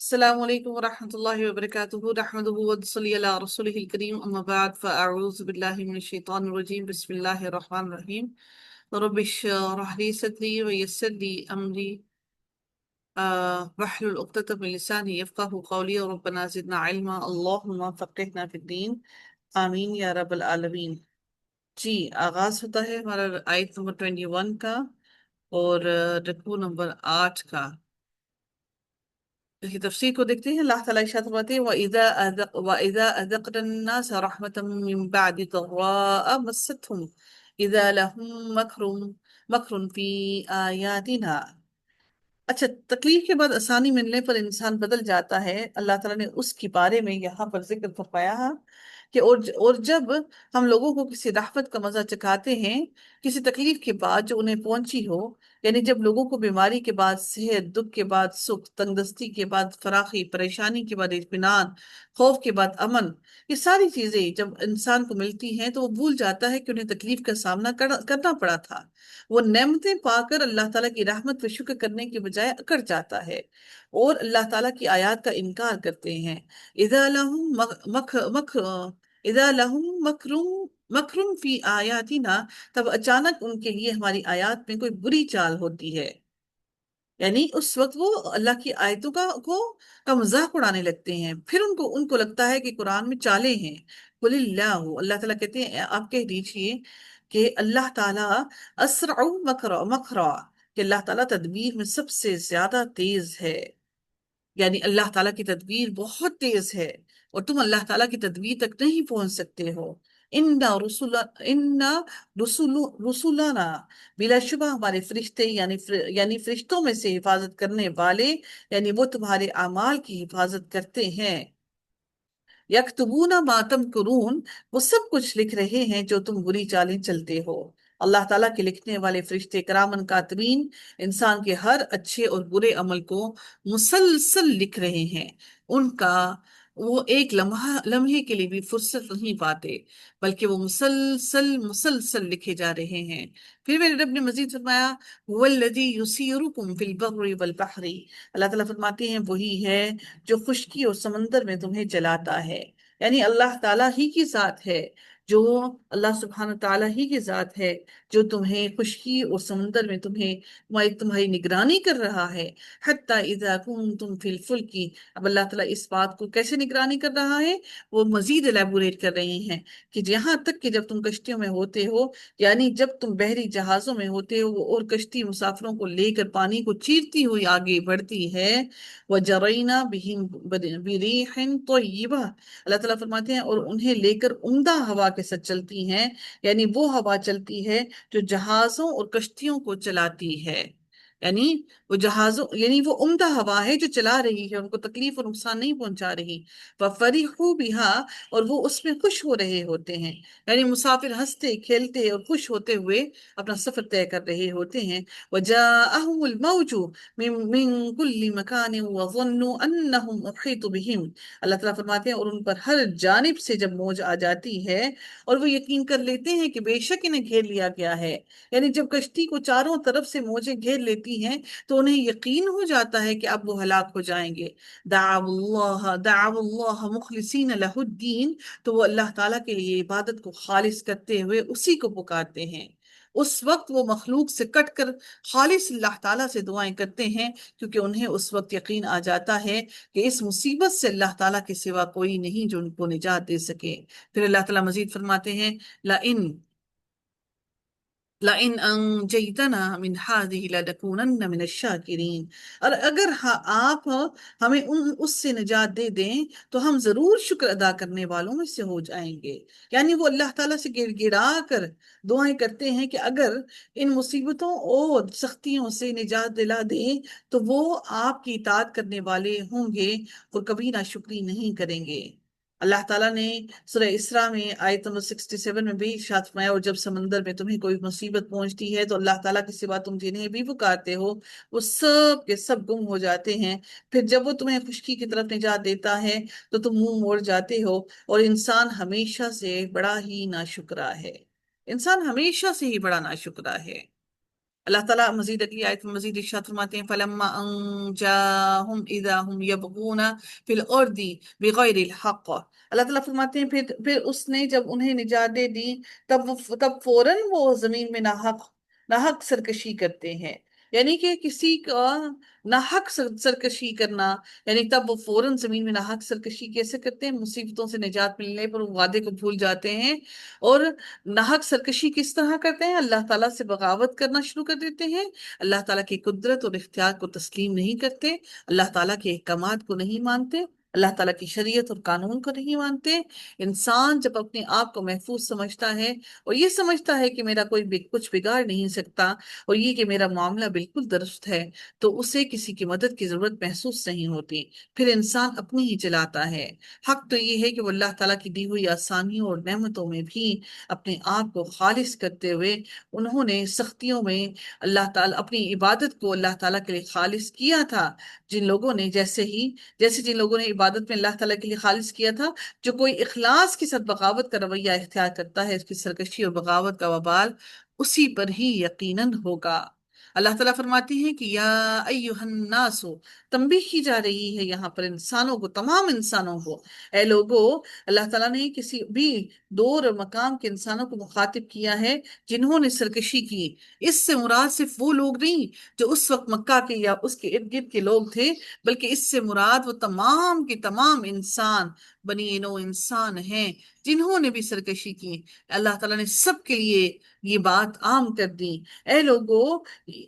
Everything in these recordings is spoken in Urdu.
السلام عليكم ورحمة الله وبركاته. نحمده ونصلي على رسوله الكريم، أما بعد فأعوذ بالله من الشيطان الرجيم. بسم الله الرحمن الرحيم. رب اشرح لي صدري ويسر لي أمري واحلل عقدة من لساني يفقه قولي. ربنا زدنا علما، اللهم فقهنا في الدين، آمین یا رب العالمین. جی، آغاز ہوتا ہے ہمارا آیت نمبر 21 کا اور رکوع نمبر 8 کا. اس کی تفسیر کو دیکھتے ہیں. اللہ تعالیٰ ارشاد فرماتے ہیں وَإِذَا أَذَقْنَا النَّاسَ رَحْمَةً مِّن بَعْدِ ضَرَّاءَ مَسَّتْهُمْ إِذَا لَهُم مَّكْرٌ فِي آيَاتِنَا. اچھا، تکلیف کے بعد آسانی ملنے پر انسان بدل جاتا ہے. اللہ تعالیٰ نے اس کے بارے میں یہاں پر ذکر فرمایا ہے کہ اور جب ہم لوگوں کو کسی رحمت کا مزہ چکھاتے ہیں کسی تکلیف کے بعد جو انہیں پہنچی ہو، یعنی جب لوگوں کو بیماری کے بعد صحت، دکھ کے بعد سکھ، تنگدستی کے بعد فراخی، پریشانی کے بعد اطمینان، خوف کے بعد امن، یہ ساری چیزیں جب انسان کو ملتی ہیں تو وہ بھول جاتا ہے کہ انہیں تکلیف کا سامنا کرنا پڑا تھا. وہ نعمتیں پا کر اللہ تعالیٰ کی رحمت پہ شکر کرنے کی بجائے اکڑ جاتا ہے اور اللہ تعالیٰ کی آیات کا انکار کرتے ہیں. اذا لہم اذا لہم مکرم فی آیاتنا، تب اچانک ان کے لیے ہماری آیات میں کوئی بری چال ہوتی ہے. یعنی اس وقت وہ اللہ کی آیتوں کا مذاق اڑانے لگتے ہیں. پھر ان کو لگتا ہے کہ قرآن میں چالیں ہیں. قل اللہ تعالیٰ کہتے ہیں آپ کہہ دیجئے کہ اللہ تعالیٰ اسرع مکرا، کہ اللہ تعالیٰ تدبیر میں سب سے زیادہ تیز ہے. یعنی اللہ تعالیٰ کی تدبیر بہت تیز ہے اور تم اللہ تعالیٰ کی تدبیر تک نہیں پہنچ سکتے ہو. ان رسولنا، بلا شبہ ہمارے فرشتے، یعنی فرشتوں میں سے حفاظت کرنے والے، یعنی وہ تمہارے اعمال کی حفاظت کرتے ہیں. یکتبون ما تمکرون، وہ سب کچھ لکھ رہے ہیں جو تم بری چالیں چلتے ہو. اللہ تعالیٰ کے لکھنے والے فرشتے کرامن کاتبین انسان کے ہر اچھے اور برے عمل کو مسلسل لکھ رہے ہیں. ان کا وہ ایک لمحے کے لیے بھی فرصت نہیں پاتے، بلکہ وہ مسلسل لکھے جا رہے ہیں. پھر میرے رب نے مزید فرمایا هو الذی یسیرکم فی البر والبحر، اللہ تعالیٰ فرماتے ہیں وہی ہے جو خشکی اور سمندر میں تمہیں چلاتا ہے. یعنی اللہ تعالیٰ ہی کی ذات ہے، جو اللہ سبحانہ تعالیٰ ہی کی ذات ہے جو تمہیں خشکی اور سمندر میں تمہاری نگرانی کر رہا ہے. حتی اذا کنتم فی الفلک، اب اللہ تعالیٰ اس بات کو کیسے نگرانی کر رہا ہے وہ مزید الیبوریٹ کر رہے ہیں کہ یہاں تک کہ جب تم کشتیوں میں ہوتے ہو، یعنی جب تم بحری جہازوں میں ہوتے ہو اور کشتی مسافروں کو لے کر پانی کو چیرتی ہوئی آگے بڑھتی ہے، وَجَرَيْنَا بِهِمْ بِرِيحٍ طَيِّبَةٍ، اللہ تعالیٰ فرماتے ہیں اور انہیں لے کر عمدہ ہوا کے ساتھ چلتی ہیں. یعنی وہ ہوا چلتی ہے جو جہازوں اور کشتیوں کو چلاتی ہے. یعنی وہ عمدہ ہوا ہے جو چلا رہی ہے، ان کو تکلیف اور نقصان نہیں پہنچا رہی. وَفَرِحُوا بِهَا، اور وہ اس میں خوش ہو رہے ہوتے ہیں. یعنی مسافر ہنستے کھیلتے اور خوش ہوتے ہوئے اپنا سفر طے کر رہے ہوتے ہیں. وَجَاءَهُمُ الْمَوْجُ مِن كُلِّ مَكَانٍ وَظَنُّوا أَنَّهُمْ أُحِيطُ بِهِمْ، اللہ تعالیٰ فرماتے ہیں اور ان پر ہر جانب سے جب موج آ جاتی ہے اور وہ یقین کر لیتے ہیں کہ بے شک انہیں گھیر لیا گیا ہے. یعنی جب کشتی کو چاروں طرف سے موجیں گھیر لیتی ہیں تو انہیں یقین ہو جاتا ہے کہ اب وہ ہلاک ہو جائیں گے. دعوا اللہ مخلصین لہ الدین، تو وہ اللہ تعالیٰ کے لیے عبادت کو خالص کرتے ہوئے اسی کو پکارتے ہیں. اس وقت وہ مخلوق سے کٹ کر خالص اللہ تعالیٰ سے دعائیں کرتے ہیں، کیونکہ انہیں اس وقت یقین آ جاتا ہے کہ اس مصیبت سے اللہ تعالیٰ کے سوا کوئی نہیں جو ان کو نجات دے سکے. پھر اللہ تعالیٰ مزید فرماتے ہیں لَإِنْ أَنْجَيْتَنَا مِنْ هَذِهِ لَنَكُونَنَّ مِنَ الشَّاكِرِينَ، اور اگر آپ ہمیں اس سے نجات دے دیں تو ہم ضرور شکر ادا کرنے والوں میں سے ہو جائیں گے. یعنی وہ اللہ تعالیٰ سے گڑ گڑا کر دعائیں کرتے ہیں کہ اگر ان مصیبتوں اور سختیوں سے نجات دلا دیں تو وہ آپ کی اطاعت کرنے والے ہوں گے اور کبھی ناشکری نہیں کریں گے. اللہ تعالیٰ نے سورہ اسراء میں آیت نمبر 67 میں بھی ارشاد فرمایا اور جب سمندر میں تمہیں کوئی مصیبت پہنچتی ہے تو اللہ تعالیٰ کے سوا تم جنہیں بھی پکارتے ہو وہ سب کے سب گم ہو جاتے ہیں. پھر جب وہ تمہیں خشکی کی طرف نجات دیتا ہے تو تم منہ موڑ جاتے ہو، اور انسان ہمیشہ سے بڑا ہی ناشکرا ہے. انسان ہمیشہ سے ہی بڑا ناشکرا ہے. اللہ تعالیٰ مزید اگلی آیت میں مزید ارشاد فرماتے ہیں فَلَمَّا أَن جَاءَهُمْ إِذَا هُمْ يَبْغُونَ فِي الْأَرْضِ بِغَيْرِ الْحَقِّ۔ اللہ تعالیٰ فرماتے ہیں پھر اس نے جب انہیں نجات دے دی، تب فوراً وہ زمین میں ناحق سرکشی کرتے ہیں، یعنی کہ کسی کا ناحق سرکشی کرنا، یعنی تب وہ فوراً زمین میں ناحق سرکشی کیسے کرتے ہیں؟ مصیبتوں سے نجات ملنے پر وہ وعدے کو بھول جاتے ہیں، اور ناحق سرکشی کس طرح کرتے ہیں؟ اللہ تعالیٰ سے بغاوت کرنا شروع کر دیتے ہیں، اللہ تعالیٰ کی قدرت اور اختیار کو تسلیم نہیں کرتے، اللہ تعالیٰ کے احکامات کو نہیں مانتے، اللہ تعالیٰ کی شریعت اور قانون کو نہیں مانتے۔ انسان جب اپنے آپ کو محفوظ سمجھتا ہے اور یہ سمجھتا ہے کہ میرا کوئی کچھ بگاڑ نہیں سکتا، اور یہ کہ میرا معاملہ بالکل درست ہے، تو اسے کسی کی مدد کی ضرورت محسوس نہیں ہوتی، پھر انسان اپنی ہی چلاتا ہے۔ حق تو یہ ہے کہ وہ اللہ تعالیٰ کی دی ہوئی آسانیوں اور نعمتوں میں بھی اپنے آپ کو خالص کرتے ہوئے انہوں نے سختیوں میں اللہ تعالیٰ اپنی عبادت کو اللہ تعالیٰ کے لیے خالص کیا تھا۔ جن لوگوں نے جیسے جن لوگوں نے عبادت میں اللہ تعالیٰ کے لیے خالص کیا تھا، جو کوئی اخلاص کے ساتھ بغاوت کا رویہ اختیار کرتا ہے، اس کی سرکشی اور بغاوت کا وبال اسی پر ہی یقیناً ہوگا۔ اللہ تعالیٰ فرماتی ہیں کہ یا ایہا الناس، تنبیہ کی جا رہی ہے یہاں پر انسانوں کو، تمام انسانوں کو، اے لوگو، اللہ تعالیٰ نے کسی بھی دور اور مقام کے انسانوں کو مخاطب کیا ہے جنہوں نے سرکشی کی۔ اس سے مراد صرف وہ لوگ نہیں جو اس وقت مکہ کے یا اس کے ارد گرد کے لوگ تھے، بلکہ اس سے مراد وہ تمام کے تمام انسان، بنی نوع انسان ہیں جنہوں نے بھی سرکشی کی۔ اللہ تعالیٰ نے سب کے لیے یہ بات عام کر دی۔ اے لوگو،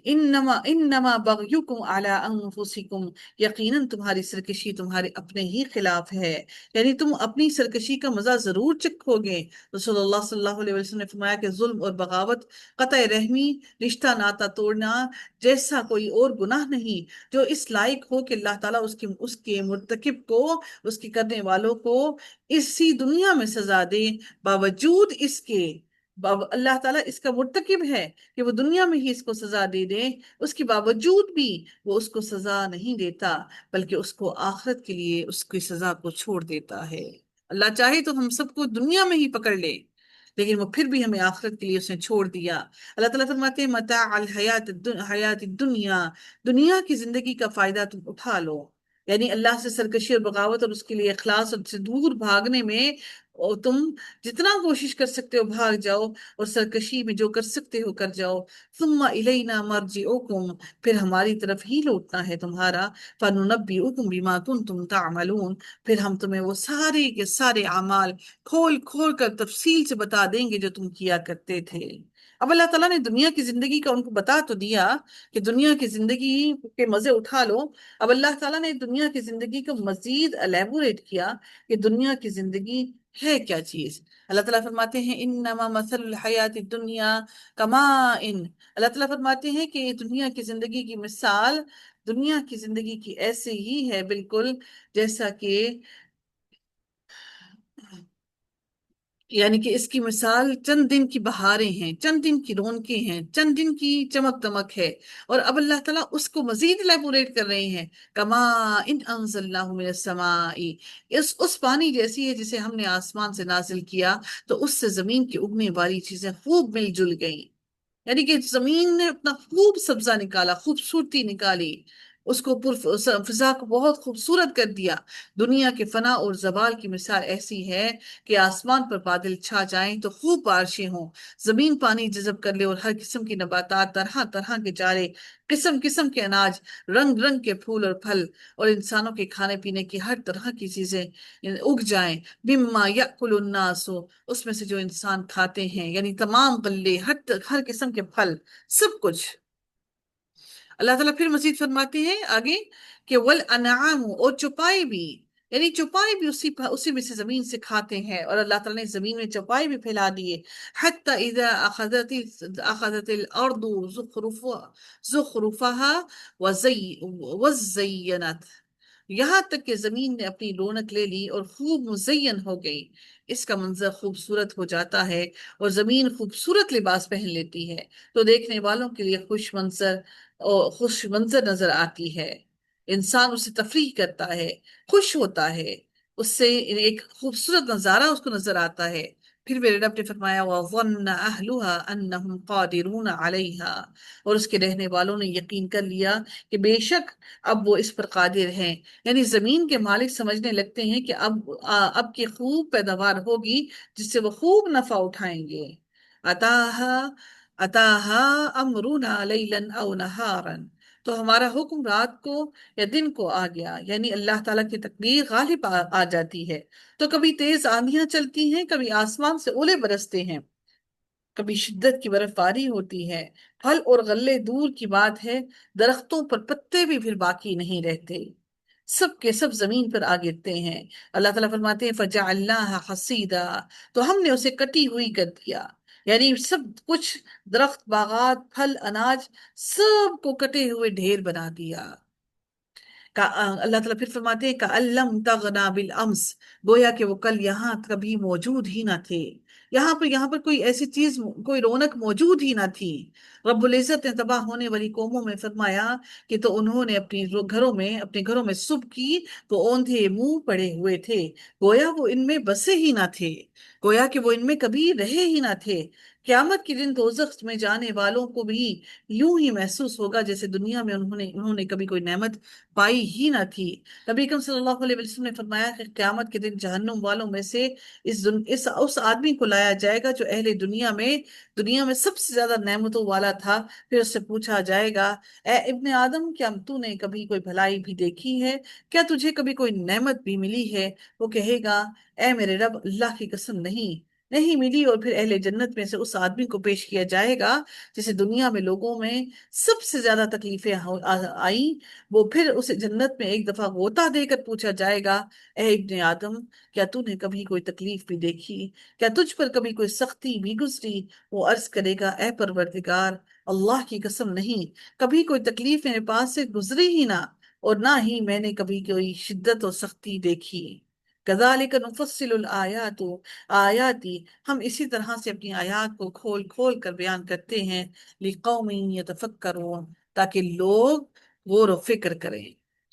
انما بغیکم علی انفسکم، یقیناً تمہاری سرکشی تمہارے اپنے ہی خلاف ہے، یعنی تم اپنی سرکشی کا مزہ ضرور چکھو گے۔ رسول اللہ صلی اللہ علیہ وسلم نے فرمایا کہ ظلم اور بغاوت، قطع رحمی، رشتہ ناتا توڑنا جیسا کوئی اور گناہ نہیں جو اس لائق ہو کہ اللہ تعالیٰ اس کے مرتکب کو، اس کے کرنے والوں کو اسی دنیا میں سزا دے، باوجود اس کے اللہ تعالیٰ اس کا مرتکب ہے کہ وہ دنیا میں ہی اس کو سزا دے دے، اس کے باوجود بھی وہ اس کو سزا نہیں دیتا، بلکہ اس کو آخرت کے لیے اس کی سزا کو چھوڑ دیتا ہے۔ اللہ چاہے تو ہم سب کو دنیا میں ہی پکڑ لے، لیکن وہ پھر بھی ہمیں آخرت کے لیے اس نے چھوڑ دیا۔ اللہ تعالیٰ فرماتے ہیں متاع حیات الدنیا، دنیا کی زندگی کا فائدہ تم اٹھا لو، یعنی اللہ سے سرکشی اور بغاوت اور اس کے لیے اخلاص اور سے دور بھاگنے میں، اور تم جتنا کوشش کر سکتے ہو بھاگ جاؤ، اور سرکشی میں جو کر سکتے ہو کر جاؤ۔ ثم الینا مرجعکم، پھر ہماری طرف ہی لوٹنا ہے تمہارا، فننبئکم بما کنتم تعملون، پھر ہم تمہیں وہ سارے کے سارے اعمال کھول کھول کر تفصیل سے بتا دیں گے جو تم کیا کرتے تھے۔ اب اللہ تعالیٰ نے دنیا کی زندگی کا ان کو بتا تو دیا کہ دنیا کی زندگی کے مزے اٹھا لو، اب اللہ تعالیٰ نے دنیا کی زندگی کو مزید الیبوریٹ کیا کہ دنیا کی زندگی ہے کیا چیز۔ اللہ تعالیٰ فرماتے ہیں انما مثل الحیات الدنیا کماء، اللہ تعالیٰ فرماتے ہیں کہ دنیا کی زندگی کی مثال دنیا کی زندگی کی ایسے ہی ہے بالکل جیسا کہ، یعنی کہ اس کی مثال چند دن کی بہاریں ہیں، چند دن کی رونقیں ہیں، چند دن کی چمک دمک ہے، اور اب اللہ تعالیٰ اس کو مزید لیبوریٹ کر رہے ہیں، کما ان انزلناہ من السماء، اس پانی جیسی ہے جسے ہم نے آسمان سے نازل کیا تو اس سے زمین کی اگنے والی چیزیں خوب مل جل گئیں، یعنی کہ زمین نے اپنا خوب سبزہ نکالا، خوبصورتی نکالی، اس کو فضا کو بہت خوبصورت کر دیا۔ دنیا کے فنا اور زوال کی مثال ایسی ہے کہ آسمان پر بادل چھا جائیں تو خوب بارشیں ہوں، زمین پانی جذب کر لے اور ہر قسم کی نباتات، طرح طرح کے چارے، قسم قسم کے اناج، رنگ رنگ کے پھول اور پھل، اور انسانوں کے کھانے پینے کی ہر طرح کی چیزیں اگ جائیں، مما یأکل الناس، اس میں سے جو انسان کھاتے ہیں، یعنی تمام غلے، ہر قسم کے پھل، سب کچھ۔ اللہ تعالیٰ پھر مزید فرماتے ہیں آگے کہ والانعام، اور چوپائے بھی، یعنی چوپائے بھی اسی میں سے زمین سے کھاتے ہیں، اور اللہ تعالیٰ نے زمین میں چوپائے بھی پھیلا دیے، حتی اذا اخذت الارض زخرفها وزینت، یہاں تک کہ زمین نے اپنی رونق لے لی اور خوب مزین ہو گئی، اس کا منظر خوبصورت ہو جاتا ہے اور زمین خوبصورت لباس پہن لیتی ہے تو دیکھنے والوں کے لیے خوش منظر نظر آتی ہے، انسان اسے تفریح کرتا ہے، خوش ہوتا ہے، اس سے ایک خوبصورت نظارہ اس کو نظر آتا ہے، پھر میرے رب نے فرمایا وَظَنَّ أَهْلُهَا أَنَّهُمْ قَادِرُونَ عَلَيْهَا، اور اس کے رہنے والوں نے یقین کر لیا کہ بے شک اب وہ اس پر قادر ہیں، یعنی زمین کے مالک سمجھنے لگتے ہیں کہ اب کی خوب پیداوار ہوگی جس سے وہ خوب نفع اٹھائیں گے۔ اتاہا امرنا لیلا او نہارا، تو ہمارا حکم رات کو یا دن کو آ گیا، یعنی اللہ تعالیٰ کی تقدیر غالب آ جاتی ہے، تو کبھی تیز آندیاں چلتی ہیں، کبھی آسمان سے اولے برستے ہیں، کبھی شدت کی برف باری ہوتی ہے، پھل اور غلے دور کی بات ہے، درختوں پر پتے بھی پھر باقی نہیں رہتے، سب کے سب زمین پر آ گرتے ہیں۔ اللہ تعالیٰ فرماتے ہیں فَجَعَلْنَاهَا حَصِيدًا، تو ہم نے اسے کٹی ہوئی کر دیا، یعنی سب کچھ، درخت، باغات، پھل، اناج، سب کو کٹے ہوئے ڈھیر بنا دیا۔ اللہ تعالیٰ پھر فرماتے ہیں کَأَلَّمْ تَغْنَا بِالْأَمْسِ، گویا کہ وہ کل یہاں کبھی موجود ہی نہ تھے، یہاں پر کوئی ایسی چیز، کوئی رونق موجود ہی نہ تھی۔ رب العزت نے تباہ ہونے والی قوموں میں فرمایا کہ تو انہوں نے اپنے گھروں میں صبح کی تو اوندھے منہ پڑے ہوئے تھے، گویا وہ ان میں بسے ہی نہ تھے، گویا کہ وہ ان میں کبھی رہے ہی نہ تھے۔ قیامت کے دن دوزخ میں جانے والوں کو بھی یوں ہی محسوس ہوگا جیسے دنیا میں انہوں نے کبھی کوئی نعمت پائی ہی نہ تھی۔ نبی اکرم صلی اللہ علیہ وسلم نے فرمایا کہ قیامت کے دن جہنم والوں میں سے اس آدمی کو لایا جائے گا جو اہل دنیا میں سب سے زیادہ نعمتوں والا تھا، پھر اس سے پوچھا جائے گا اے ابن آدم، کیا تو نے کبھی کوئی بھلائی بھی دیکھی ہے؟ کیا تجھے کبھی کوئی نعمت بھی ملی ہے؟ وہ کہے گا اے میرے رب، اللہ کی قسم نہیں ملی، اور پھر اہل جنت میں سے اس آدمی کو پیش کیا جائے گا جسے دنیا میں لوگوں میں سب سے زیادہ تکلیفیں آئیں، وہ پھر اسے جنت میں ایک دفعہ غوطہ دے کر پوچھا جائے گا اے ابن آدم، کیا تو نے کبھی کوئی تکلیف بھی دیکھی؟ کیا تجھ پر کبھی کوئی سختی بھی گزری؟ وہ عرض کرے گا اے پروردگار، اللہ کی قسم نہیں، کبھی کوئی تکلیف میرے پاس سے گزری ہی نہ، اور نہ ہی میں نے کبھی کوئی شدت اور سختی دیکھی۔ کذالک نفصل آیاتی، ہم اسی طرح سے اپنی آیات کو کھول کھول کر بیان کرتے ہیں، لقوم یتفکرون، تاکہ لوگ غور و فکر کریں۔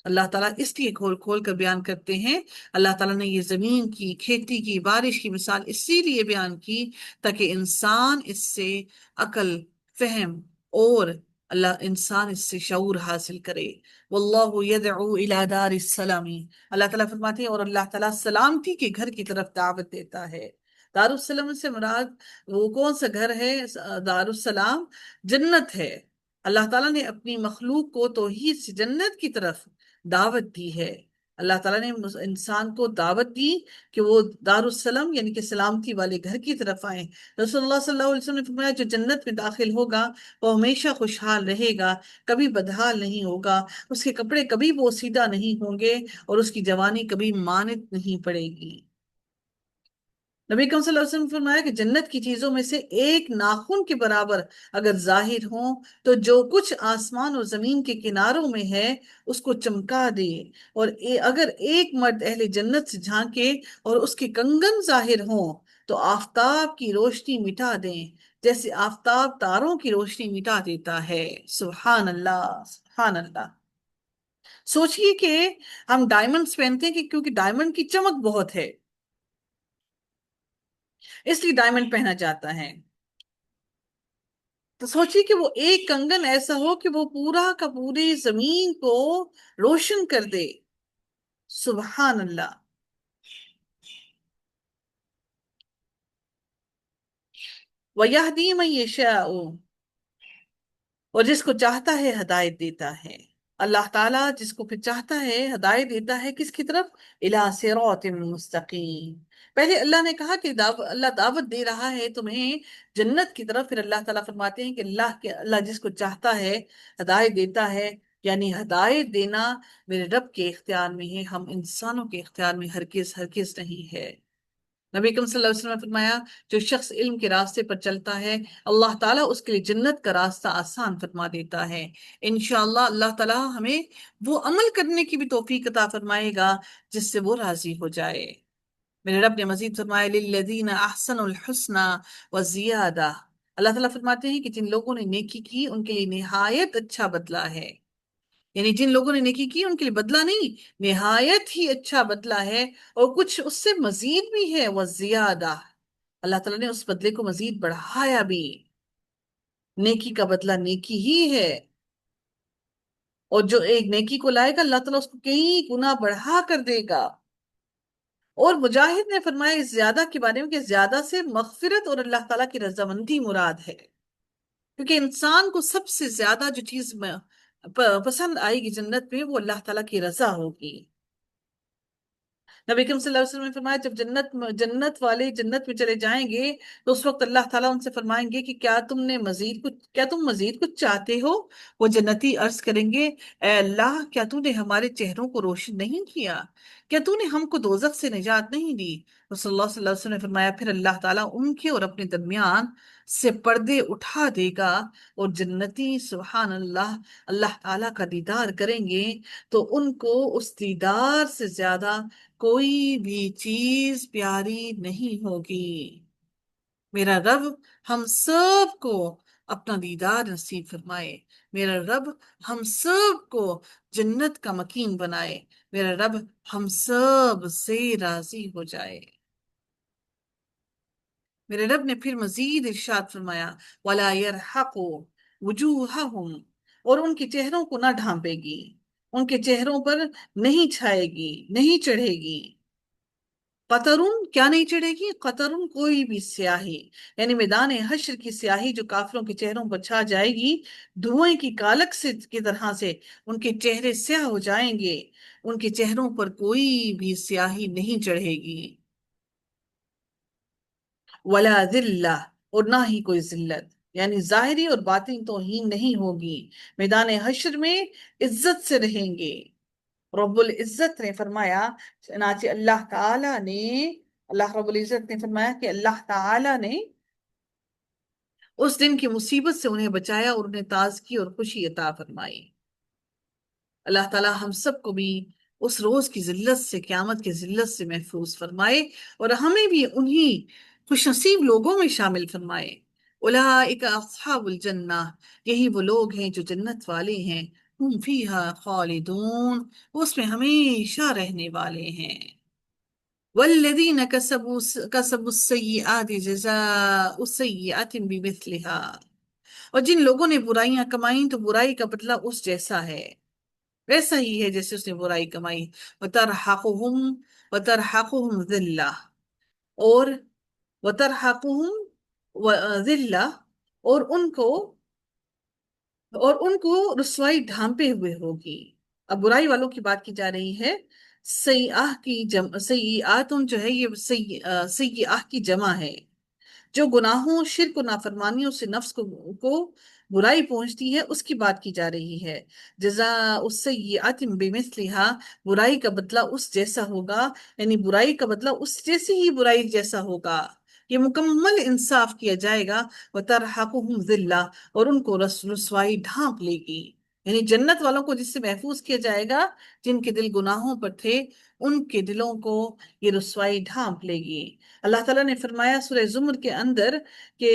اللہ تعالیٰ اس لیے کھول کھول کر بیان کرتے ہیں، اللہ تعالیٰ نے یہ زمین کی، کھیتی کی، بارش کی مثال اسی لیے بیان کی تاکہ انسان اس سے عقل، فہم، اور انسان اس سے شعور حاصل کرے۔ واللہ یدعو الی دار السلام، اللہ تعالیٰ فرماتے ہیں اور اللہ تعالیٰ سلامتی کے گھر کی طرف دعوت دیتا ہے۔ دار السلام سے مراد وہ کون سا گھر ہے؟ دار السلام جنت ہے۔ اللہ تعالیٰ نے اپنی مخلوق کو توحید سے جنت کی طرف دعوت دی ہے۔ اللہ تعالیٰ نے انسان کو دعوت دی کہ وہ دار السلام یعنی کہ سلامتی والے گھر کی طرف آئیں۔ رسول اللہ صلی اللہ علیہ وسلم نے فرمایا جو جنت میں داخل ہوگا وہ ہمیشہ خوشحال رہے گا، کبھی بدحال نہیں ہوگا، اس کے کپڑے کبھی بوسیدہ نہیں ہوں گے، اور اس کی جوانی کبھی مانت نہیں پڑے گی۔ نبی اکرم صلی اللہ علیہ وسلم نے فرمایا کہ جنت کی چیزوں میں سے ایک ناخن کے برابر اگر ظاہر ہوں تو جو کچھ آسمان اور زمین کے کناروں میں ہے اس کو چمکا دے، اور اگر ایک مرد اہل جنت سے جھانکے اور اس کے کنگن ظاہر ہوں تو آفتاب کی روشنی مٹا دیں جیسے آفتاب تاروں کی روشنی مٹا دیتا ہے۔ سبحان اللہ، سبحان اللہ۔ سوچئے کہ ہم ڈائمنڈز پہنتے ہیں کہ کیونکہ ڈائمنڈ کی چمک بہت ہے اس لیے ڈائمنڈ پہنا جاتا ہے، تو سوچئے کہ وہ ایک کنگن ایسا ہو کہ وہ پورا کا پوری زمین کو روشن کر دے۔ سبحان اللہ۔ وَيَهْدِي مَن يَشَاءُ، اور جس کو چاہتا ہے ہدایت دیتا ہے۔ اللہ تعالیٰ جس کو پھر چاہتا ہے ہدایت دیتا ہے کس کی طرف؟ اِلَى صِرَاطٍ مُسْتَقِيمٍ۔ پہلے اللہ نے کہا کہ اللہ دعوت دے رہا ہے تمہیں جنت کی طرف، پھر اللہ تعالیٰ فرماتے ہیں کہ اللہ جس کو چاہتا ہے ہدایت دیتا ہے، یعنی ہدایت دینا میرے رب کے اختیار میں ہے، ہم انسانوں کے اختیار میں ہرگز ہرگز نہیں ہے۔ نبی اکرم صلی اللہ علیہ وسلم نے فرمایا جو شخص علم کے راستے پر چلتا ہے اللہ تعالیٰ اس کے لیے جنت کا راستہ آسان فرما دیتا ہے۔ انشاءاللہ اللہ تعالیٰ ہمیں وہ عمل کرنے کی بھی توفیق عطا فرمائے گا جس سے وہ راضی ہو جائے۔ میرے رب نے مزید فرمایا للذین احسنوا الحسنى وزیادہ، اللہ تعالیٰ فرماتے ہیں کہ جن لوگوں نے نیکی کی ان کے لیے نہایت اچھا بدلہ ہے، یعنی جن لوگوں نے نیکی کی ان کے لیے بدلہ نہیں، نہایت ہی اچھا بدلہ ہے، اور کچھ اس سے مزید بھی ہے، وہ زیادہ، اللہ تعالیٰ نے اس بدلے کو مزید بڑھایا بھی، نیکی کا بدلہ نیکی ہی ہے، اور جو ایک نیکی کو لائے گا اللہ تعالیٰ اس کو کئی گنا بڑھا کر دے گا۔ اور مجاہد نے فرمایا اس زیادہ کے بارے میں کہ زیادہ سے مغفرت اور اللہ تعالیٰ کی رضامندی مراد ہے، کیونکہ انسان کو سب سے زیادہ جو چیز پسند آئے گی جنت میں وہ اللہ تعالیٰ کی رضا ہوگی۔ نبی کریم صلی اللہ علیہ وسلم نے فرمایا جب جنت والے جنت میں چلے جائیں گے تو اس وقت اللہ تعالیٰ ان سے فرمائیں گے کہ کیا تم مزید کچھ چاہتے ہو؟ وہ جنتی عرض کریں گے اے اللہ، کیا تو نے ہمارے چہروں کو روشن نہیں کیا؟ کیا تو نے ہم کو دوزخ سے نجات نہیں دی؟ رسول اللہ صلی اللہ علیہ وسلم نے فرمایا پھر اللہ تعالیٰ ان کے اور اپنے درمیان سے پردے اٹھا دے گا، اور جنتی سبحان اللہ اللہ تعالیٰ کا دیدار کریں گے تو ان کو اس دیدار سے زیادہ کوئی بھی چیز پیاری نہیں ہوگی۔ میرا رب ہم سب کو اپنا دیدار نصیب فرمائے، میرا رب ہم سب کو جنت کا مکین بنائے، میرا رب ہم سب سے راضی ہو جائے۔ میرے رب نے پھر مزید ارشاد فرمایا وَلَا يَرْحَقُ وُجُوهَهُمْ، اور ان کے چہروں کو نہ ڈھانپے گی، ان کے چہروں پر نہیں چھائے گی، نہیں چڑھے گی۔ قطرن کیا نہیں چڑھے گی؟ قطرن کوئی بھی سیاہی، یعنی میدان حشر کی سیاہی جو کافروں کے چہروں پر چھا جائے گی، دھوئیں کی کالک سے کی طرح سے ان کے چہرے سیاہ ہو جائیں گے، ان کے چہروں پر کوئی بھی سیاہی نہیں چڑھے گی۔ ولا ذلہ، اور نہ ہی کوئی ذلت، یعنی ظاہری اور باطنی توہین نہیں ہوگی، میدان حشر میں عزت سے رہیں گے۔ رب العزت نے فرمایا، چنانچہ اللہ رب العزت نے فرمایا کہ اللہ تعالی نے اس دن کی مصیبت سے انہیں بچایا اور انہیں تازگی اور خوشی عطا فرمائی۔ اللہ تعالی ہم سب کو بھی اس روز کی ذلت سے، قیامت کی ذلت سے محفوظ فرمائے، اور ہمیں بھی انہی خوش نصیب لوگوں میں شامل فرمائے۔ اولئک اصحاب الجنہ، یہی وہ لوگ ہیں جو جنت والے ہیں، ہم فیہا خالدون، اس میں ہمیشہ رہنے والے ہیں۔ والذین کسبوا السیئات جزاء سیئات بمثلها، اور جن لوگوں نے برائیاں کمائیں تو برائی کا بدلہ اس جیسا ہے، ویسا ہی ہے جیسے اس نے برائی کمائی۔ وَتَرْحَقُهُمْ ذِلَّةٌ، اور وَتَرْحَقُهُمْ ذِلَّةٌ، اور ان کو رسوائی ڈھانپے ہوئے ہوگی۔ اب برائی والوں کی بات کی جا رہی ہے۔ سیئات جو ہے یہ سیئہ کی جمع ہے، جو گناہوں، شرک و نافرمانیوں سے نفس کو برائی پہنچتی ہے اس کی بات کی جا رہی ہے۔ جزاء السیئات بمثلہا، برائی کا بدلہ اس جیسا ہوگا، یعنی برائی کا بدلہ اس جیسی ہی برائی جیسا ہوگا، یہ مکمل انصاف کیا جائے گا۔ وَتَرْحَقُهُمْ ذِلَّةٌ، اور ان کو رسوائی ڈھانپ لے گی، یعنی جنت والوں کو جس سے محفوظ کیا جائے گا، جن کے دل گناہوں پر تھے ان کے دلوں کو یہ رسوائی ڈھانپ لے گی۔ اللہ تعالیٰ نے فرمایا سورہ زمر کے اندر کہ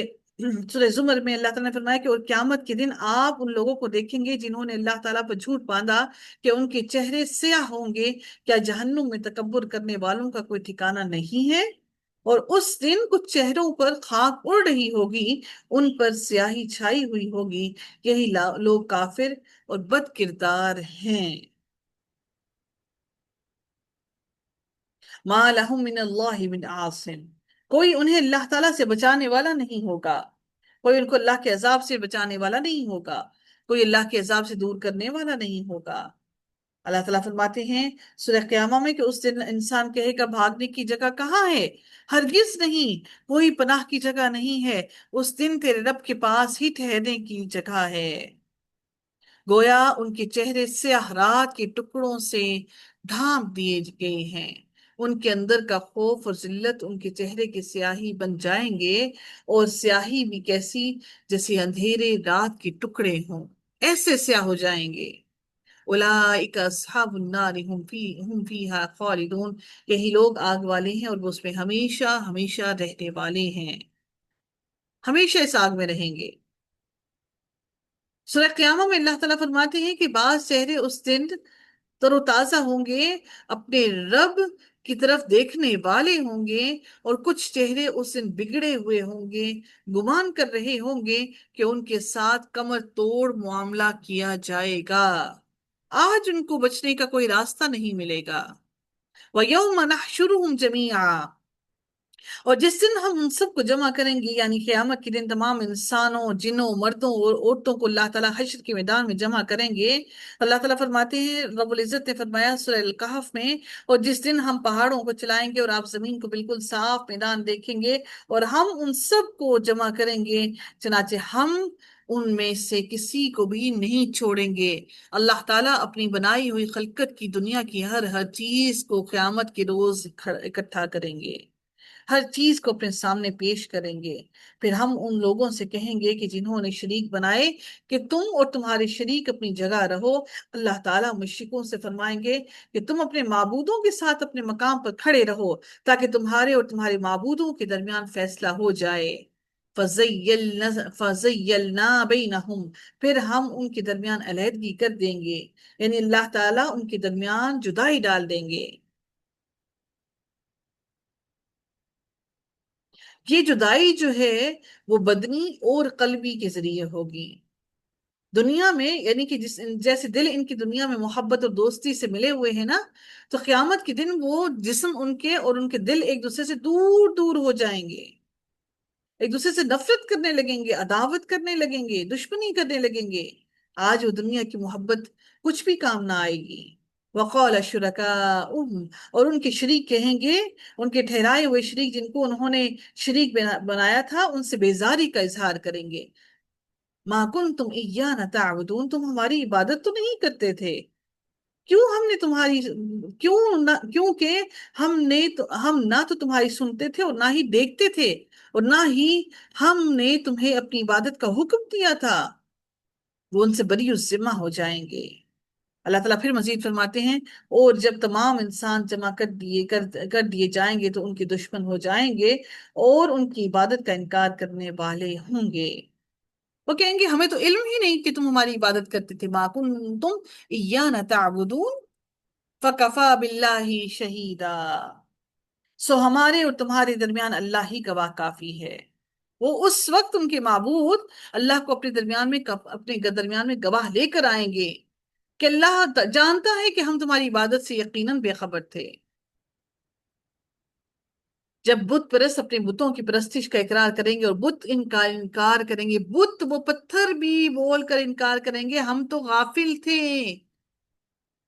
سورہ زمر میں اللہ تعالیٰ نے فرمایا کہ اور قیامت کے دن آپ ان لوگوں کو دیکھیں گے جنہوں نے اللہ تعالیٰ پر جھوٹ باندھا کہ ان کے چہرے سیاہ ہوں گے، کیا جہنم میں تکبر کرنے والوں کا کوئی ٹھکانہ نہیں ہے؟ اور اس دن کچھ چہروں پر خاک اڑ رہی ہوگی، ان پر سیاہی چھائی ہوئی ہوگی، یہی لوگ کافر اور بد کردار ہیں۔ مَا لَهُم مِّنَ اللَّهِ مِنْ عَاصِمٍ، کوئی انہیں اللہ تعالیٰ سے بچانے والا نہیں ہوگا، کوئی ان کو اللہ کے عذاب سے بچانے والا نہیں ہوگا، کوئی اللہ کے عذاب سے دور کرنے والا نہیں ہوگا۔ اللہ تعالیٰ فرماتے ہیں سورہ قیامہ میں کہ اس دن انسان کہے گا بھاگنے کی جگہ کہاں ہے؟ ہرگز نہیں، کوئی پناہ کی جگہ نہیں ہے، اس دن تیرے رب کے پاس ہی ٹھہرنے کی جگہ ہے۔ گویا ان کے چہرے سیاہ رات کے ٹکڑوں سے ڈھانپ دیے گئے ہیں، ان کے اندر کا خوف اور ذلت ان کے چہرے کی سیاہی بن جائیں گے، اور سیاہی بھی کیسی؟ جیسے اندھیرے رات کے ٹکڑے ہوں، ایسے سیاہ ہو جائیں گے۔ اولئک اصحاب النار ہم فیہا خالدون، یہی لوگ آگ والے ہیں اور وہ اس میں ہمیشہ ہمیشہ رہنے والے ہیں، ہمیشہ اس آگ میں رہیں گے۔ سورہ قیامہ میں اللہ تعالیٰ فرماتے ہیں کہ بعض چہرے اس دن تر و تازہ ہوں گے اپنے رب کی طرف دیکھنے والے ہوں گے، اور کچھ چہرے اس دن بگڑے ہوئے ہوں گے، گمان کر رہے ہوں گے کہ ان کے ساتھ کمر توڑ معاملہ کیا جائے گا۔ آج ان کو بچنے کا کوئی راستہ نہیں ملے گا۔ وَيَوْمَ نَحْشُرُهُمْ جَمِيعًا، اور جس دن ہم ان سب کو جمع کریں گے، یعنی قیامت کے دن تمام انسانوں، جنوں، مردوں اور عورتوں کو اللہ تعالیٰ حشر کے میدان میں جمع کریں گے۔ اللہ تعالیٰ فرماتے ہیں، رب العزت نے فرمایا سورہ الکہف میں، اور جس دن ہم پہاڑوں کو چلائیں گے اور آپ زمین کو بالکل صاف میدان دیکھیں گے، اور ہم ان سب کو جمع کریں گے، چنانچہ ہم ان میں سے کسی کو بھی نہیں چھوڑیں گے۔ اللہ تعالیٰ اپنی بنائی ہوئی خلقت کی دنیا کی ہر چیز کو قیامت کے روز اکٹھا کریں گے، ہر چیز کو اپنے سامنے پیش کریں گے۔ پھر ہم ان لوگوں سے کہیں گے کہ جنہوں نے شریک بنائے کہ تم اور تمہارے شریک اپنی جگہ رہو۔ اللہ تعالیٰ مشرکوں سے فرمائیں گے کہ تم اپنے معبودوں کے ساتھ اپنے مقام پر کھڑے رہو، تاکہ تمہارے اور تمہارے معبودوں کے درمیان فیصلہ ہو جائے۔ فَزَيَّلْنَا بَيْنَهُمْ، پھر ہم ان کے درمیان علیحدگی کر دیں گے، یعنی اللہ تعالیٰ ان کے درمیان جدائی ڈال دیں گے۔ یہ جدائی جو ہے وہ بدنی اور قلبی کے ذریعے ہوگی۔ دنیا میں یعنی کہ جیسے دل ان کی دنیا میں محبت اور دوستی سے ملے ہوئے ہیں نا، تو قیامت کے دن وہ جسم ان کے اور ان کے دل ایک دوسرے سے دور دور ہو جائیں گے، ایک دوسرے سے نفرت کرنے لگیں گے، عداوت کرنے لگیں گے، دشمنی کرنے لگیں گے۔ آج وہ دنیا کی محبت کچھ بھی کام نہ آئے گی۔ وقال شرکاؤہم، اور ان کے شریک کہیں گے، ان کے ٹھہرائے ہوئے شریک جن کو انہوں نے شریک بنایا تھا، ان سے بیزاری کا اظہار کریں گے۔ ما کنتم ایانا تعبدون، تم ہماری عبادت تو نہیں کرتے تھے، کیوں ہم نے تمہاری کیوں نہ کیونکہ ہم نہ تو تمہاری سنتے تھے اور نہ ہی دیکھتے تھے، اور نہ ہی ہم نے تمہیں اپنی عبادت کا حکم دیا تھا۔ وہ ان سے بری الذمہ ہو جائیں گے۔ اللہ تعالیٰ پھر مزید فرماتے ہیں، اور جب تمام انسان جمع کر دیے جائیں گے تو ان کے دشمن ہو جائیں گے اور ان کی عبادت کا انکار کرنے والے ہوں گے۔ وہ کہیں گے ہمیں تو علم ہی نہیں کہ تم ہماری عبادت کرتے تھے۔ ما کنتم ایانا تعبدون فکفا باللہ شہیدا، سو ہمارے اور تمہارے درمیان اللہ ہی گواہ کافی ہے۔ وہ اس وقت ان کے معبود اللہ کو اپنے درمیان میں گواہ لے کر آئیں گے کہ اللہ جانتا ہے کہ ہم تمہاری عبادت سے یقیناً بے خبر تھے۔ جب بت پرست اپنے بتوں کی پرستش کا اقرار کریں گے اور بت ان کا انکار کریں گے، بت وہ پتھر بھی بول کر انکار کریں گے ہم تو غافل تھے۔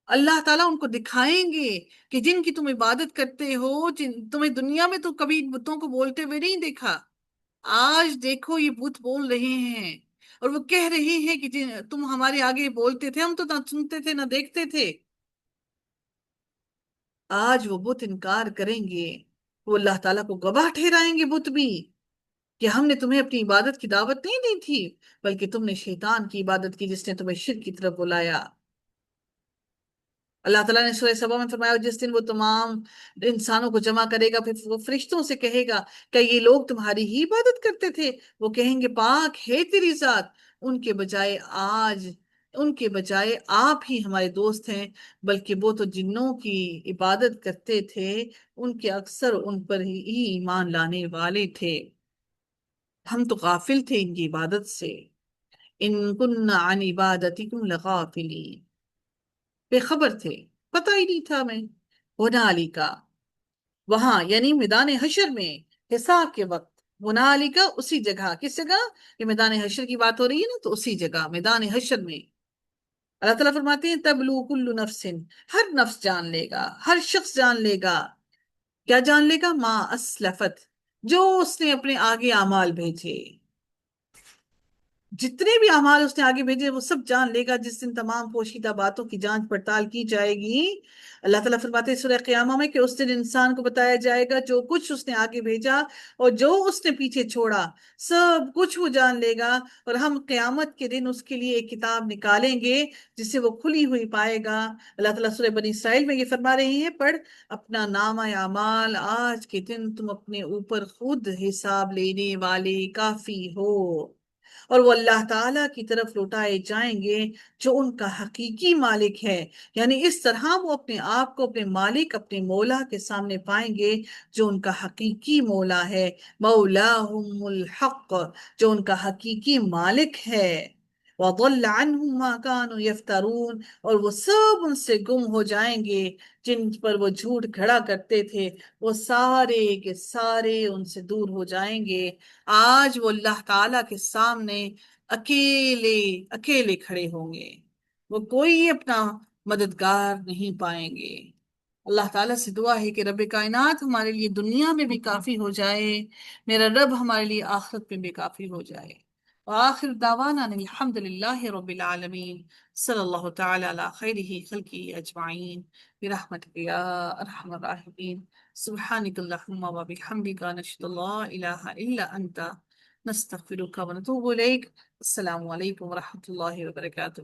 اللہ تعالیٰ ان کو دکھائیں گے کہ جن کی تم عبادت کرتے ہو، تمہیں دنیا میں تو کبھی بتوں کو بولتے ہوئے نہیں دیکھا، آج دیکھو یہ بت بول رہے ہیں، اور وہ کہہ رہے ہیں کہ تم ہمارے آگے بولتے تھے، ہم تو نہ سنتے تھے نہ دیکھتے تھے۔ آج وہ بت انکار کریں گے، وہ اللہ تعالیٰ کو گواہ ٹھہرائیں گے بت بھی، کہ ہم نے تمہیں اپنی عبادت کی دعوت نہیں دی تھی، بلکہ تم نے شیطان کی عبادت کی جس نے تمہیں شرک کی طرف بلایا۔ اللہ تعالیٰ نے سورہ سبا میں فرمایا، جس دن وہ تمام انسانوں کو جمع کرے گا، پھر وہ فرشتوں سے کہے گا کہ یہ لوگ تمہاری ہی عبادت کرتے تھے؟ وہ کہیں گے پاک ہے تیری ذات، ان کے بجائے آپ ہی ہمارے دوست ہیں، بلکہ وہ تو جنوں کی عبادت کرتے تھے، ان کے اکثر ان پر ہی ایمان لانے والے تھے، ہم تو غافل تھے ان کی عبادت سے۔ ان کننا عن عبادتکم لغافلین، بے خبر تھے، پتہ ہی نہیں تھا ہمیں۔ ہنالکا، وہاں یعنی میدان حشر میں، حساب کے وقت، ہنالکا اسی جگہ، کس جگہ؟ یہ میدان حشر کی بات ہو رہی ہے نا، تو اسی جگہ میدان حشر میں اللہ تعالیٰ فرماتے ہیں تبلو کل نفس، ہر نفس جان لے گا، ہر شخص جان لے گا، کیا جان لے گا؟ ما اسلفت، جو اس نے اپنے آگے اعمال بھیجے، جتنے بھی اعمال اس نے آگے بھیجے وہ سب جان لے گا جس دن تمام پوشیدہ باتوں کی جانچ پڑتال کی جائے گی۔ اللہ تعالیٰ فرماتے ہیں سورہ قیامہ میں کہ اس دن انسان کو بتایا جائے گا جو کچھ اس نے آگے بھیجا اور جو اس نے پیچھے چھوڑا، سب کچھ وہ جان لے گا، اور ہم قیامت کے دن اس کے لیے ایک کتاب نکالیں گے جسے وہ کھلی ہوئی پائے گا۔ اللہ تعالیٰ سورہ بنی اسرائیل میں یہ فرما رہے ہیں، پڑھ اپنا نامہ اعمال، آج کے دن تم اپنے اوپر خود حساب لینے والے کافی ہو، اور وہ اللہ تعالیٰ کی طرف لوٹائے جائیں گے جو ان کا حقیقی مالک ہے، یعنی اس طرح وہ اپنے آپ کو اپنے مالک، اپنے مولا کے سامنے پائیں گے جو ان کا حقیقی مولا ہے، مولاہم الحق، جو ان کا حقیقی مالک ہے۔ وَضَلَّ عَنْهُمْ مَا كَانُوا يَفْتَرُونَ، اور وہ سب ان سے گم ہو جائیں گے جن پر وہ جھوٹ کھڑا کرتے تھے، وہ سارے کے سارے ان سے دور ہو جائیں گے۔ آج وہ اللہ تعالیٰ کے سامنے اکیلے اکیلے کھڑے ہوں گے، وہ کوئی اپنا مددگار نہیں پائیں گے۔ اللہ تعالیٰ سے دعا ہے کہ رب کائنات ہمارے لیے دنیا میں بھی کافی ہو جائے، میرا رب ہمارے لیے آخرت میں بھی کافی ہو جائے۔ وآخر دعوانا ان الحمد للہ رب العالمین، صلی اللہ تعالی علی خیرہ خلقہ اجمعین، برحمتک یا ارحم الراحمین، سبحانک اللہم و بحمدک، نشہد ان لا الہ الا انت، نستغفرک و نتوب الیک۔ السلام علیکم ورحمۃ اللہ وبرکاتہ۔